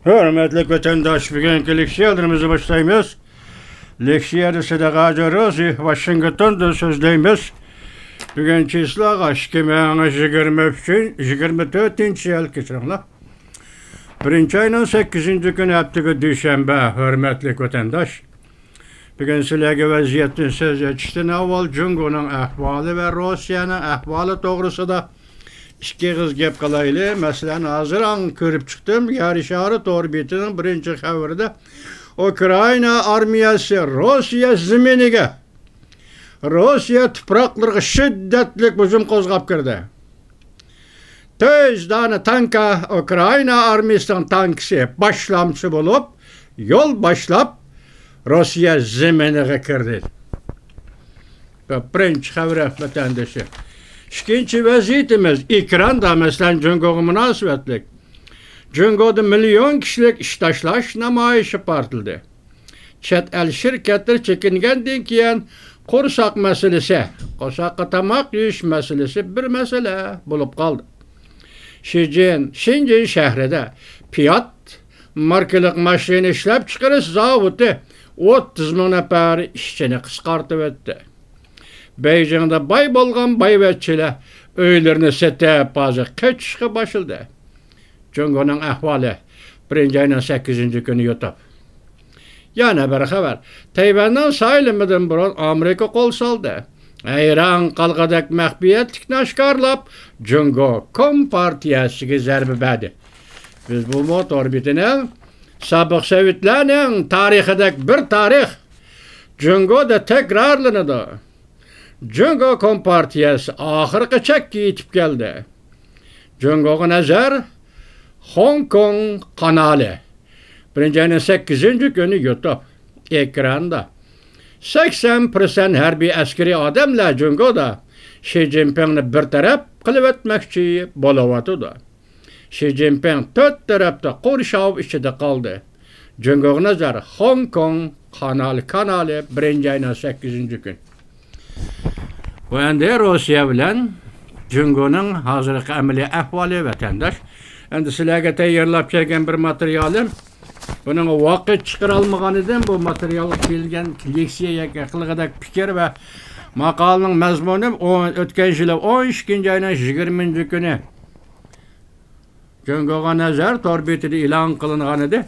Hürmetli vatandaş, bugünkü leksiyalarımızı başlayımız. Leksiyada Sadaka Rosi, Washington'da sözleyimiz. Bugünkü islağa 2024 yıl geçirildi. Birinci ayının 8. günü haftaga Düşenbe, hürmetli vatandaş. Bugün sizlerge vaziyetin söz etişten avval Jungo'nun ahvalı ve Rusya'nın ahvalı doğrusunda İki kız gep kalaylı. Mesela hazır an körüp çıktım. Yarışarı Torbiti'nin birinci haberinde Ukrayna armiyası Rusya zeminiga, Rusya topraklarına şiddetlik hücum kozgap kirdi. 100 tane tanka Ukrayna armiyasının tankisi başlamçı bulup, yol başlap Rusya zeminiga kirdi. Birinci haber vatandaşı. İkinci vaziyetimiz ekranda mesela Jungo'ya münasebetlik. Jungo'da milyon kişilik iştaşlaş namayışı partildi. Çet el şirketler çekingenden keyin kursak meselesi, kursak tamak yiyiş meselesi bir mesele bulup kaldı. Şincan şehrinde Fiat markalık maşini işlep çıkarış zavutu 30 bin nefer işçini kıskartıp etti. Beijing'de bay bolgan bayvetçiler öylerini setep bazı kaçışka başıldı. Jungo'nun ahvali birinci ayının 8. günü YouTube. Yana bir haber. Tayvan'dan sayılmadan burun Amerika kol saldı. İran kalkadak mahbiyetlikni aşkarlap Jungo Kompartiyasiga zarba berdi. Biz bu motor bitinin sabık Sovetlarning tarixidagi bir tarix Jungo'da tekrarlanadi. Jungo Kompartiyasi ahirgi chakka yetib keldi. Jungo'ga nazar Hong Kong kanali. Birinci ayının 8. günü YouTube ekranda. 80% harbiy askeri odamlar Jungo'da Xi Jinpingni bir taraf qilib etmoqchi bo'layotdi. Xi Jinping 4 tarafda qo'rshav ichida qoldi. Jungo'ga nazar Hong Kong kanali birinci ayının 8. gün. Bu endi Rusya bilan Jungo'nun hozirgi amaliy ahvoli vatandaş. Endi sizlarga tayyorlab kelgan bir materialim. Bunun vaqt chiqara olmaganidan bu material kelgan leksiyaga qilg'idak fikr va maqolaning mazmuni o'tgan yil 12 ayning 20 kuni Jungo'ga nazar torbetida e'lon qilingan edi.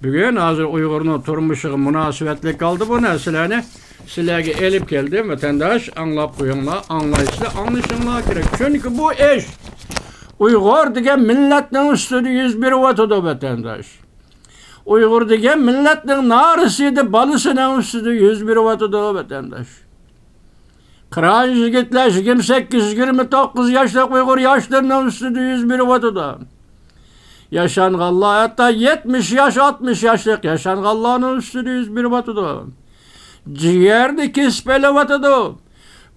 Bugun hozir Uyg'urning turmushiga munosabatli qoldi bu narsalarni sizlarga elib keldim vatandaş, anlab qo'yinglar, anglashinglar kerak. Chunki bu ish Uyg'ur degan millatning ustida yuz beryotdi vatandaş. Uyg'ur degan millatning narisida balasining ustida yuz beryotdi vatandaş. Qiron yigitlar 28-29 yoshli Uyg'ur yoshlarining ustida yuz beryotdi. Yaşanğanlar hatta 70 yaş 60 yaşlık yaşanğanların ustida yuz beryotdi. Ciğerni kesip elevatidi,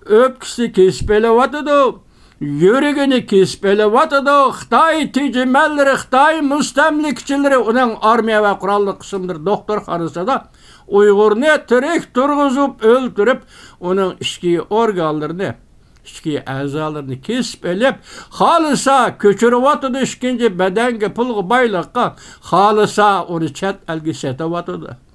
öpkisi kesip elevatidi, yürügini kesip elevatidi. Xitoy tejimallari, Xitoy mustamlikchilari uning armiya va qurolli qismlar doktorxonasida Uyg'urni tirik turg'izib, o'ldirib, uning ichki organlarini, ichki a'zolarini kesip elib, xolisa ko'chirivatidi ikkinchi badanga, pulga, boyliqqa, xolisa uni chet elga satavatidi.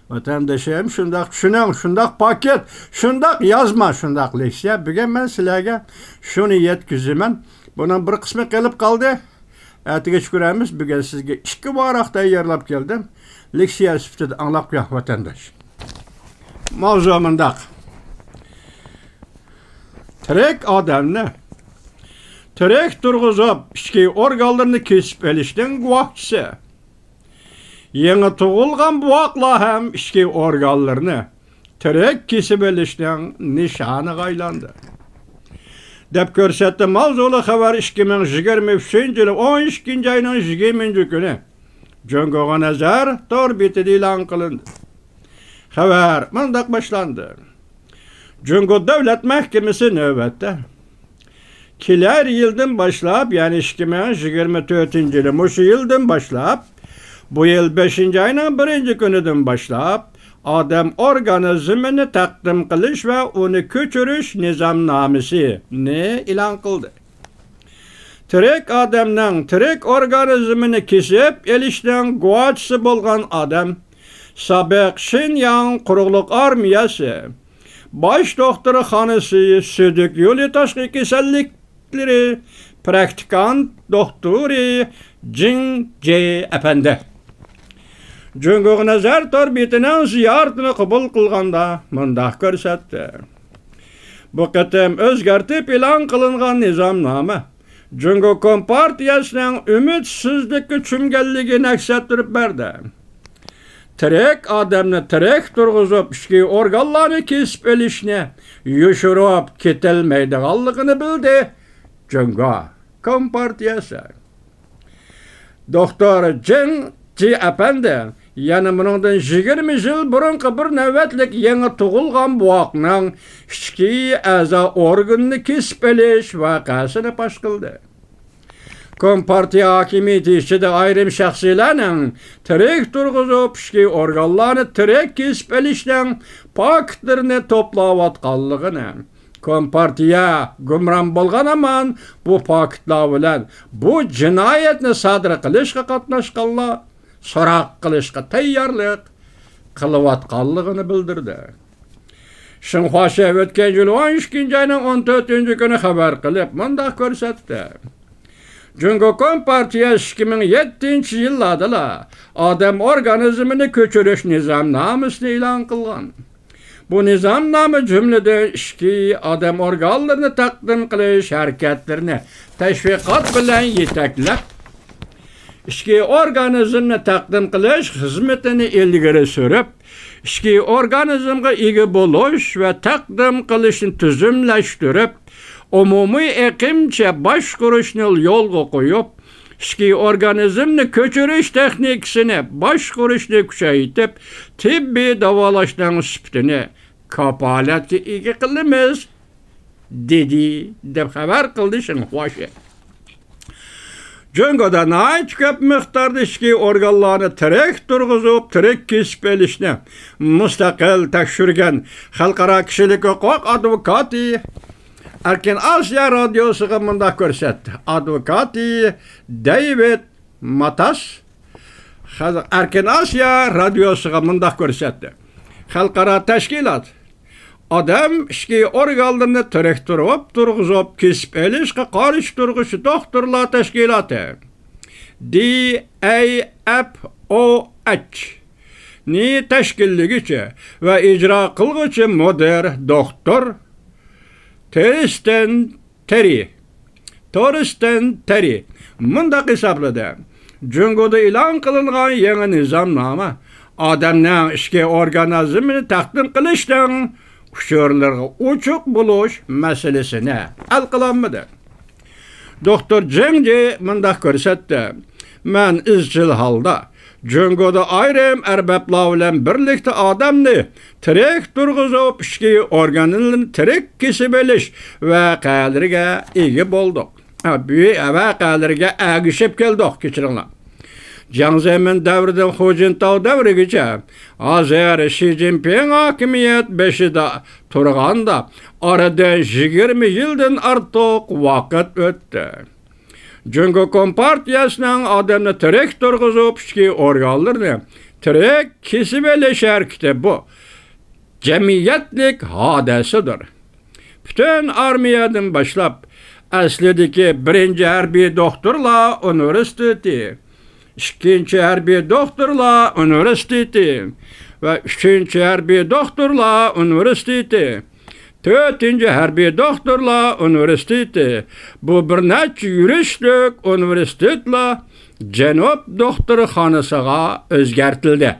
Vatandaşım şundak düşünün, şundak paket, şundak yazma, şundak leksiya. Bugün ben sizlerge şunu yetkizimem. Bunun bir kısmı gelip kaldı. Ertesi göremiz. Bugün sizge 2 varak tayyorlab geldim. Leksiya süptede anlap koyak vatandaş. Mavzumundak. Tirik adamni tirik turg'izib, ichki organlarni kesib elishning guvohchisi. Yeni tug'ilgan buvoqlar ham ichki organlarni tirik kesib elishning nishoniga aylandi. Deb ko'rsatdi mavzuli xabar 2023 yil 12 ayning 20 kuni Jungo'ga nazar torbetida e'lon qilindi. Xabar mundaq boshlandi. Jungo Davlat Mahkemesi navbatda kelar yildan boshlab, ya'ni 2024 yili mushu yildan boshlab bu yıl 5. ayının 1. günüden başlap adam organizmini taqdim qilish va uni ko'chirish nizomnomasi ne e'lon qildi. Tirik adamның tirik organizmini kesip elişten guvaçsı bolgan adam, Sabek Şinyan Quruqluq Armiyası, baş doktoru xanısı, Südük yolu taşqi kesellikleri, praktikant doktori Jin J. Efendi. Cüngüq nazar torbitinin ziyaretini qabul qılğanda mındaq görsətdi. Bu qitim özgertip ilan qılınğan nizamname, Cüngüq Kompartiyasının ümitsizlikki çümgelligini əksəttirib berdi. Tirik adamni tirik turğuzup işki organlarını kesip elişini yuşurup ketilmeydiğallıqını bildi Cüngüq Kompartiyası. Doktor Jin J. Efendi, yani bunundan 20 yıl burunqı bir növetlik yeni tuğulgan buaqның işki əza organını kesip eliş vakasını baş qıldı. Kompartiya hakimiyeti içinde ayrım şəxsilərin tirik turğuzup işki organlarını tirik kesip elişdən paktlarını toplavatqallığını, Kompartiya gümran bolğan aman bu paktlar bilen bu cinayetini sadır qilishqa qatnaşqanlar so'roq qilishga tayyorlik qilayotganligini bildirdi. Xinhua o'tgan yil 12 ayning 14-kuni xabar qilib, mundaq ko'rsatdi. Cüngüq Kompartiyasi 2007-yillarda odam organizmini ko'chirish nizomnomasini e'lon qilgan. Bu nizomnoma jumladan ishki odam organlarini taqdim qilish harakatlarini tashviqot bilan yetaklab, ishki organizmni taqdim qilish xizmatini ilgari surib, ishki organizmga ega bo'lish va taqdim qilishni tuzumlashtirib, umumiy iqimcha boshqarishni yo'lga qo'yib, ishki organizmni ko'chirish texnikasini boshqarishni kuchaytirib, tibbiy davolashning sifatini kapolatga ega qilamiz, dedi deb xabar qildi Xinhua. Cüngüqda nəhayət köp miqdarda işki organlarını tirik turğuzup, tirik kesip elişni müstəqil təkşürgən xalqara kişilik hüquq advokati Erkin Asya Radyosu'na mındaq görsətdi. Advokati David Matas Erkin Asya Radyosu'na mındaq görsətdi. Xalqara təşkilat Adam işki organlarını tirik turğuzup kesip elişqe qarşı turğusu doktorlar teşkilatı DAFOH ni təşkilligiçi ve icra qılğıçı moder doktor Torsten Terry mındaq hesapladı. Cüngüqda e'lon qilingan yangi nizomnoma odamning ishki organizmini taqdim qilishdan uçurlarga uçuq buluş meselesine hal qılanmadı. Doktor Jengji mındaq ko'rsatdi. Men izchil halda Cüngüqda ayrım erbablar bilan birlikda odamni tirik turg'izib ishki organini tirik kesib elish voqealariga ega bo'ldik. Bu voqealarga agishib keldik, kechiringlar. Jiang Zemin davridan Hu Jintao davrigacha hozir Xi Jinping hakimiyet beshida turganda oradan 20 yildan ortiq vaqt o'tdi. Cüngüq Kompartiyasining odamni tirik turg'izib ishki organlarini tirik kesib elish harakati bu jamiyatlik hodisidir. Bütün armiyadan boshlab aslidagi 1-harbiy doktorlar universiteti, 2-harbiy doktorlar universiteti ve 3-harbiy doktorlar universiteti, 4-harbiy doktorlar universiteti, bu bir neçe yuristlik universitetler Cenop doktorxonasiga o'zgartildi.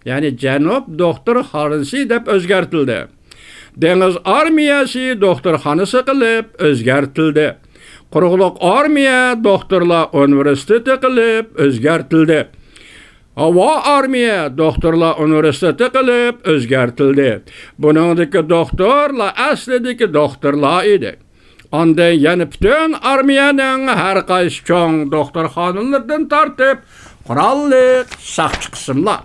Yani Cenop doktorxonasi deb o'zgartildi. Dengiz armiyasi doktorxonasi qilib o'zgartildi. Quruqluq armiya doktorlar universiteti qilib o'zgartildi. Havo armiya doktorlar universiteti qilib o'zgartildi. Buningdagi doktorlar aslidagi doktorlar edi. Ondan yana bütün armiyaning har qaysi cho'ng doktorxonalardan tortib qurolli saqchi qismlar.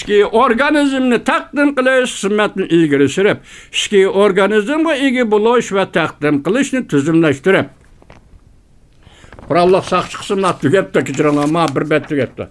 ishki organizmni taqdim qilish xizmatini ilgari surib, ishki organizmga ega bo'lish va taqdim qilishni tizimlashtirib. Qurolliq saqchi qismlar tugabdi, kechiringlar, bir bet tugabdi.